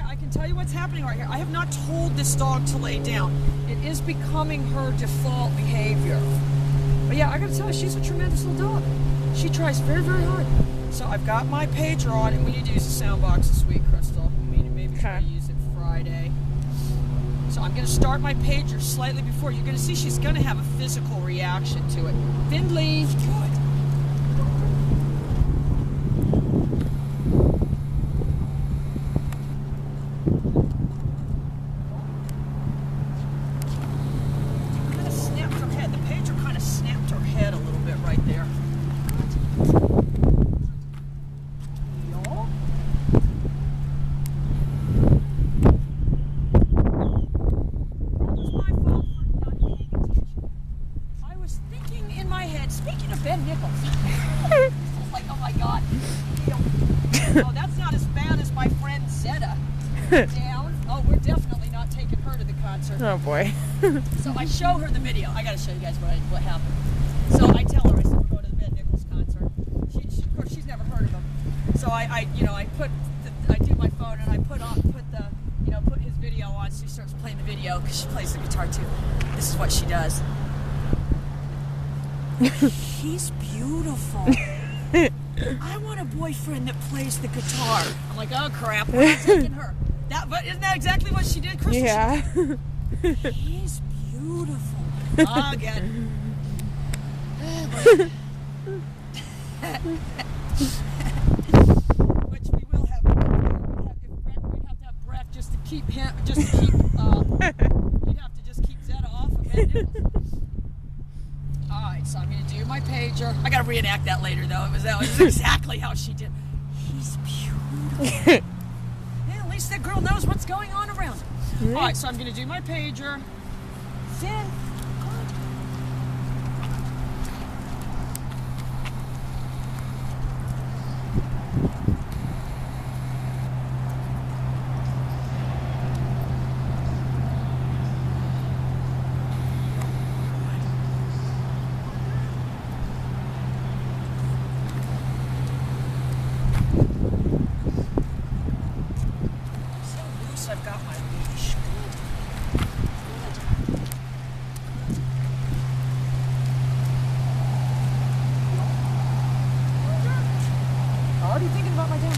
I can tell you what's happening right here. I have not told this dog to lay down. It is becoming her default behavior. But yeah, I gotta tell you, she's a tremendous little dog. She tries very, very hard. So I've got my pager on, and we need to use the sound box this week, Crystal. We need to maybe try to use it Friday. So I'm gonna start my pager slightly before. You're gonna see she's gonna have a physical reaction to it. Findlay, good. Oh, that's not as bad as my friend Zeta. Down. Oh, we're definitely not taking her to the concert. Oh boy. So I show her the video. I gotta show you guys what happened. So I tell her, I said, we're going to the Ben Nichols concert. Of course, she's never heard of him. So I do my phone and I put his video on. So she starts playing the video because she plays the guitar too. This is what she does. She's beautiful. I want a boyfriend that plays the guitar. I'm like, oh crap, we're not taking her. But isn't that exactly what she did, Crystal? Yeah. She's beautiful. Again. Which we will have. We'd have to have Brett just to keep him. He'd have to just keep Zeta off of it. Alright, so I'm going to do my pager. I got to reenact that later, though. That was exactly how she did. He's beautiful. Yeah, at least that girl knows what's going on around her. Alright, so I'm going to do my pager. Then, I've got my leash. Good. Already thinking about my dad.